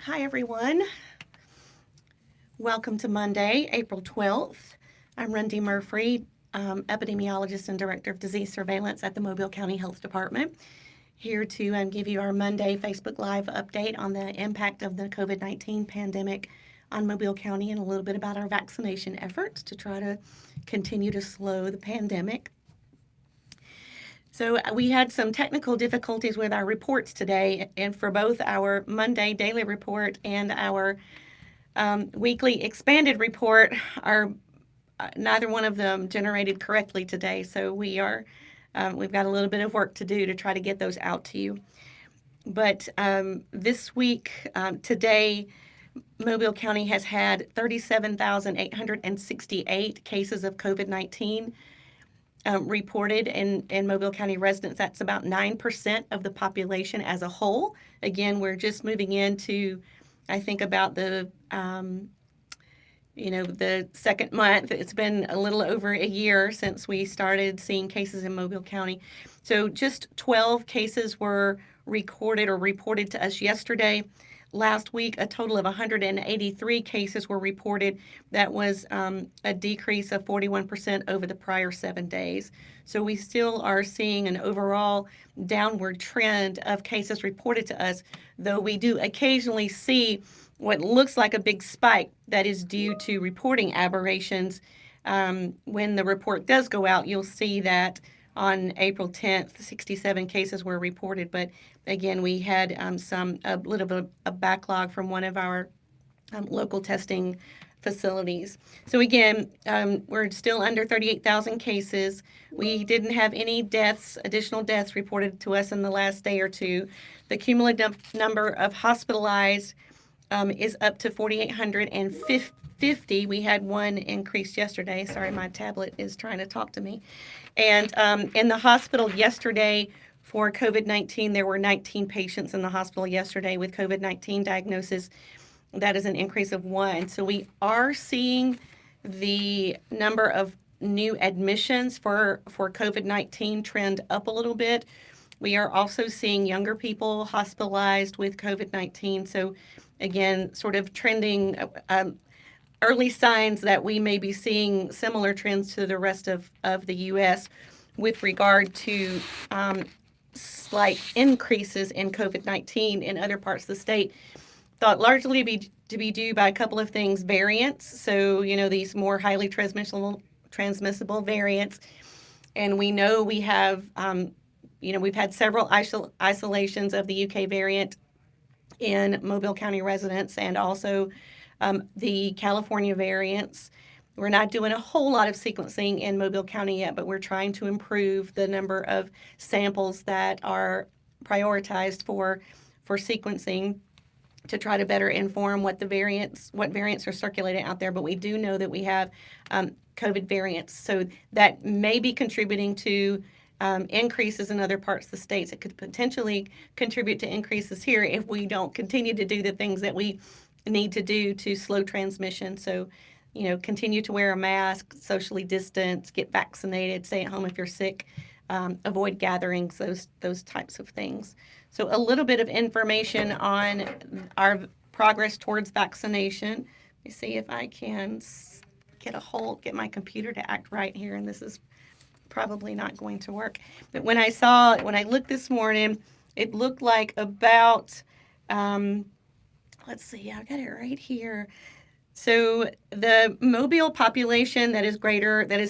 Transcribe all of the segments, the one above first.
Hi, everyone. Welcome to Monday, April 12th. I'm Rundy Murphy, epidemiologist and director of disease surveillance at the Mobile County Health Department, here to give you our Monday Facebook Live update on the impact of the COVID-19 pandemic on Mobile County and a little bit about our vaccination efforts to try to continue to slow the pandemic. So we had some technical difficulties with our reports today, and for both our Monday daily report and our weekly expanded report, are neither one of them generated correctly today. So we've got a little bit of work to do to try to get those out to you. But this week, today, Mobile County has had 37,868 cases of COVID-19 reported in Mobile County residents. That's about 9% of the population as a whole. Again, we're just moving into, I think, about the second month. It's been a little over a year since we started seeing cases in Mobile County. So just 12 cases were recorded or reported to us yesterday. Last week, a total of 183 cases were reported. That was a decrease of 41% over the prior 7 days. So we still are seeing an overall downward trend of cases reported to us, though we do occasionally see what looks like a big spike that is due to reporting aberrations. When the report does go out, you'll see that on April 10th, 67 cases were reported, but again, we had a little bit of a backlog from one of our local testing facilities. So again, we're still under 38,000 cases. We didn't have any additional deaths reported to us in the last day or two. The cumulative number of hospitalized is up to 4,850. We had one increase yesterday. Sorry, my tablet is trying to talk to me. And in the hospital yesterday for COVID-19, there were 19 patients in the hospital yesterday with COVID-19 diagnosis. That is an increase of 1. So we are seeing the number of new admissions for COVID-19 trend up a little bit. We are also seeing younger people hospitalized with COVID-19. So again, sort of trending, early signs that we may be seeing similar trends to the rest of the U.S. with regard to slight increases in COVID-19 in other parts of the state, thought largely to be due by a couple of things. Variants, so these more highly transmissible variants, and we know we have we've had several isolations of the UK variant in Mobile County residents, and also the California variants. We're not doing a whole lot of sequencing in Mobile County yet, but we're trying to improve the number of samples that are prioritized for sequencing to try to better inform what variants are circulating out there. But we do know that we have COVID variants, so that may be contributing to increases in other parts of the states. It could potentially contribute to increases here if we don't continue to do the things that we need to do to slow transmission. So, continue to wear a mask, socially distance, get vaccinated, stay at home if you're sick, avoid gatherings, those types of things. So a little bit of information on our progress towards vaccination. Let me see if I can get my computer to act right here, and this is probably not going to work. But when I looked this morning, it looked like about, let's see, I've got it right here. So the Mobile population that is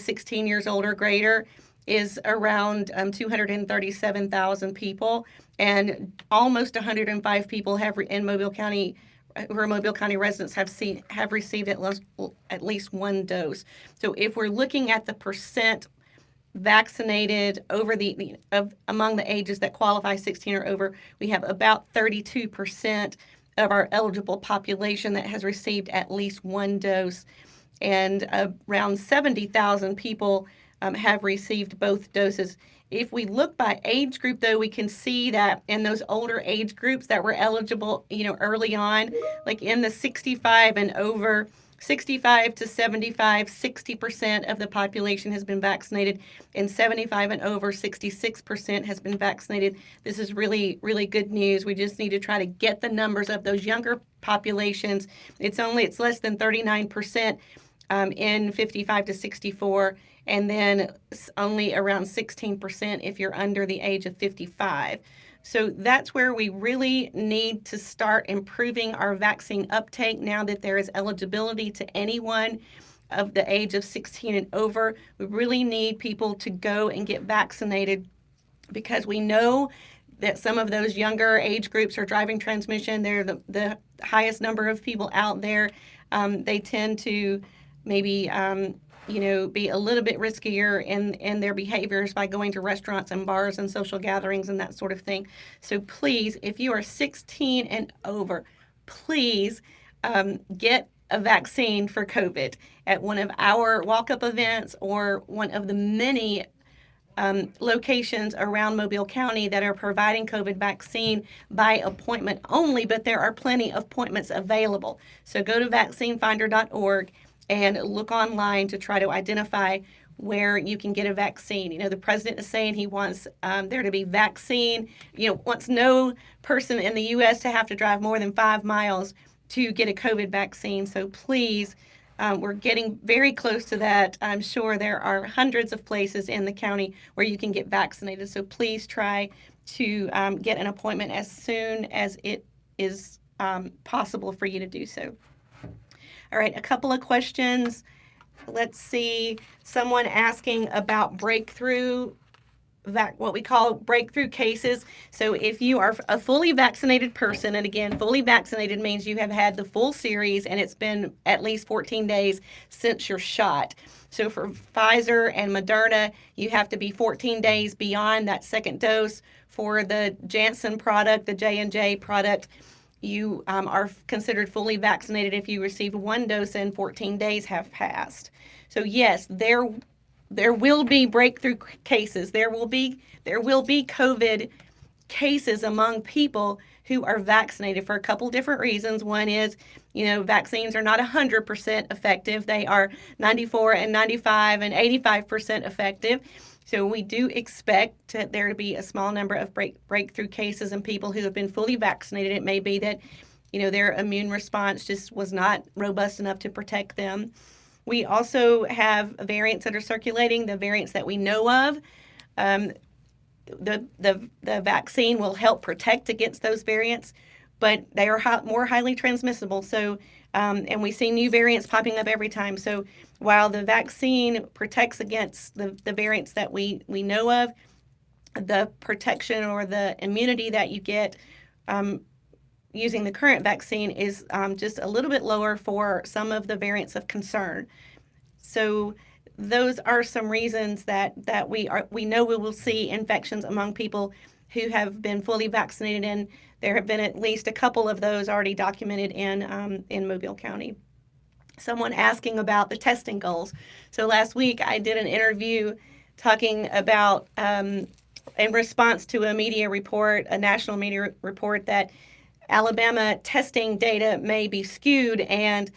16 years old or greater is around 237,000 people, and almost 105 people in Mobile County who are Mobile County residents have received at least one dose. So if we're looking at the percent vaccinated among the ages that qualify 16 or over, we have about 32% of our eligible population that has received at least one dose, and around 70,000 people have received both doses. If we look by age group, though, we can see that in those older age groups that were eligible, early on, like in the 65 and over, 65 to 75, 60% of the population has been vaccinated, and 75 and over, 66% has been vaccinated. This is really, really good news. We just need to try to get the numbers of those younger populations. It's less than 39% in 55 to 64, and then only around 16% if you're under the age of 55. So that's where we really need to start improving our vaccine uptake now that there is eligibility to anyone of the age of 16 and over. We really need people to go and get vaccinated because we know that some of those younger age groups are driving transmission. They're the highest number of people out there. They tend to maybe be a little bit riskier in their behaviors by going to restaurants and bars and social gatherings and that sort of thing. So please, if you are 16 and over, please get a vaccine for COVID at one of our walk-up events or one of the many locations around Mobile County that are providing COVID vaccine by appointment only, but there are plenty of appointments available. So go to vaccinefinder.org and look online to try to identify where you can get a vaccine. The president is saying he wants there to be vaccine, wants no person in the U.S. to have to drive more than 5 miles to get a COVID vaccine. So please, we're getting very close to that. I'm sure there are hundreds of places in the county where you can get vaccinated. So please try to get an appointment as soon as it is possible for you to do so. All right, a couple of questions. Let's see. Someone asking about what we call breakthrough cases. So if you are a fully vaccinated person, and again, fully vaccinated means you have had the full series and it's been at least 14 days since your shot. So for Pfizer and Moderna, you have to be 14 days beyond that second dose. For the Janssen product, the J&J product, you are considered fully vaccinated if you received 1 dose and 14 days have passed. So yes, there will be breakthrough cases. There will be COVID cases among people who are vaccinated for a couple different reasons. One is, vaccines are not 100% effective. They are 94 and 95 and 85% effective. So we do expect there to be a small number of breakthrough cases in people who have been fully vaccinated. It may be that, their immune response just was not robust enough to protect them. We also have variants that are circulating, the variants that we know of. The vaccine will help protect against those variants, but they are more highly transmissible. So, and we see new variants popping up every time. So while the vaccine protects against the variants that we know of, the protection or the immunity that you get using the current vaccine is just a little bit lower for some of the variants of concern. So those are some reasons that we know we will see infections among people who have been fully vaccinated, and there have been at least a couple of those already documented in Mobile County. Someone asking about the testing goals. So last week I did an interview talking about, in response to a national media report, that Alabama testing data may be skewed and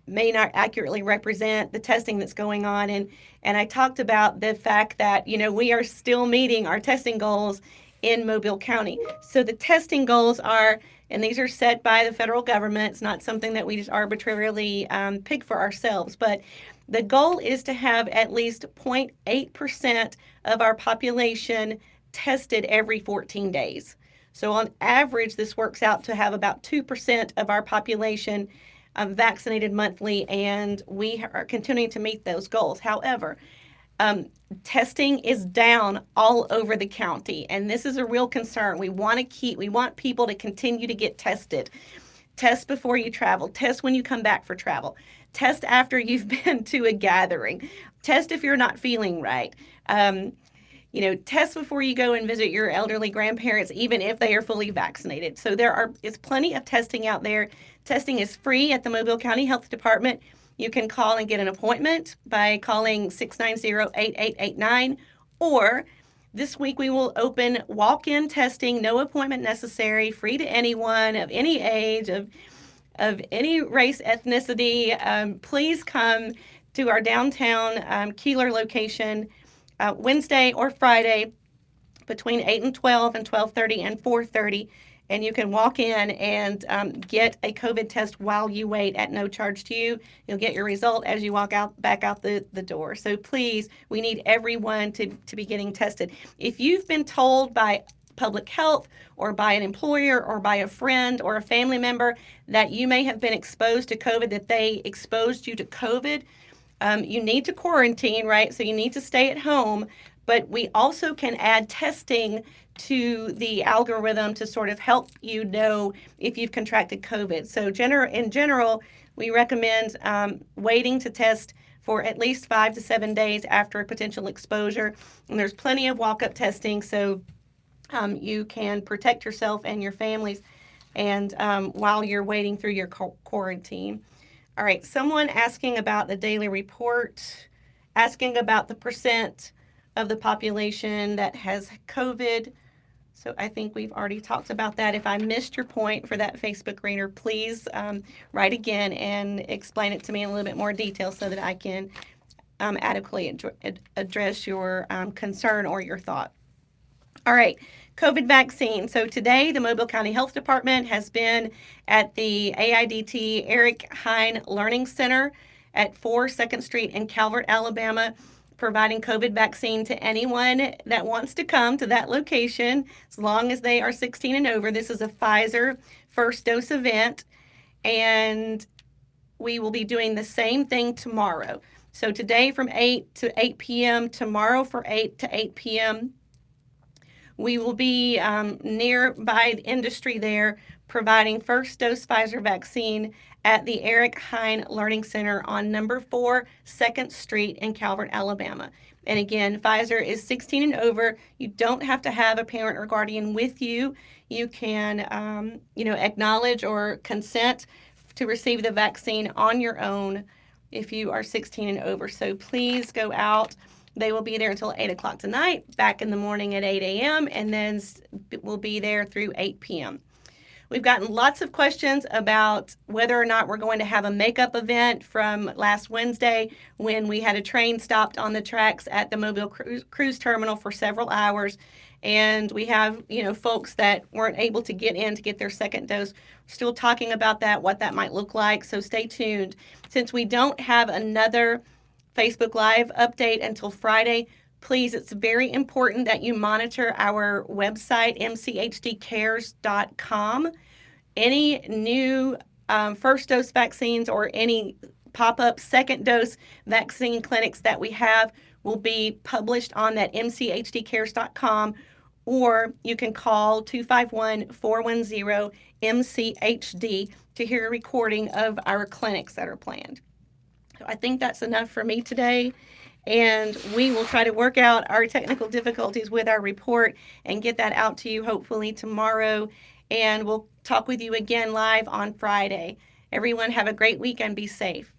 may not accurately represent the testing that's going on. And I talked about the fact that, we are still meeting our testing goals in Mobile County. So the testing goals are, and these are set by the federal government. It's not something that we just arbitrarily pick for ourselves, but the goal is to have at least 0.8% of our population tested every 14 days. So on average, this works out to have about 2% of our population vaccinated monthly, and we are continuing to meet those goals. However, testing is down all over the county, and this is a real concern. We want people to continue to get tested. Test before you travel. Test when you come back for travel. Test after you've been to a gathering. Test if you're not feeling right. Test before you go and visit your elderly grandparents, even if they are fully vaccinated. So is plenty of testing out there. Testing is free at the Mobile County Health Department. You can call and get an appointment by calling 690-8889, or this week we will open walk-in testing, no appointment necessary, free to anyone of any age, of any race, ethnicity. Please come to our downtown Keeler location Wednesday or Friday between 8 and 12 and 12:30 and 4:30. and you can walk in and get a COVID test while you wait at no charge to you. You'll get your result as you walk back out the door. So please, we need everyone to be getting tested. If you've been told by public health or by an employer or by a friend or a family member that you may have been exposed to COVID, that they exposed you to COVID, you need to quarantine, right? So you need to stay at home, but we also can add testing to the algorithm to sort of help you know if you've contracted COVID. So in general, we recommend waiting to test for at least 5 to 7 days after a potential exposure. And there's plenty of walk-up testing, so you can protect yourself and your families and while you're waiting through your quarantine. All right, someone asking about the daily report, asking about the percent of the population that has COVID. So I think we've already talked about that. If I missed your point for that Facebook reader, please write again and explain it to me in a little bit more detail so that I can adequately address your concern or your thought. All right, COVID vaccine. So today, the Mobile County Health Department has been at the AIDT Eric Hine Learning Center at 4 2nd Street in Calvert, Alabama, providing COVID vaccine to anyone that wants to come to that location, as long as they are 16 and over. This is a Pfizer first dose event, and we will be doing the same thing tomorrow. So today from 8 to 8 p.m., tomorrow from 8 to 8 p.m., we will be nearby the industry there providing first dose Pfizer vaccine at the Eric Hine Learning Center on number 4 2nd Street in Calvert, Alabama. And again, Pfizer is 16 and over. You don't have to have a parent or guardian with you. You can, acknowledge or consent to receive the vaccine on your own if you are 16 and over. So please go out. They will be there until 8 o'clock tonight, back in the morning at 8 a.m., and then we'll be there through 8 p.m. We've gotten lots of questions about whether or not we're going to have a makeup event from last Wednesday when we had a train stopped on the tracks at the Mobile Cruise Terminal for several hours. And we have, folks that weren't able to get in to get their second dose. We're still talking about that, what that might look like. So stay tuned. Since we don't have another Facebook Live update until Friday, please, it's very important that you monitor our website, mchdcares.com. Any new first dose vaccines or any pop-up second dose vaccine clinics that we have will be published on that mchdcares.com, or you can call 251-410-MCHD to hear a recording of our clinics that are planned. So I think that's enough for me today, and we will try to work out our technical difficulties with our report and get that out to you hopefully tomorrow, and we'll talk with you again live on Friday. Everyone have a great week and be safe.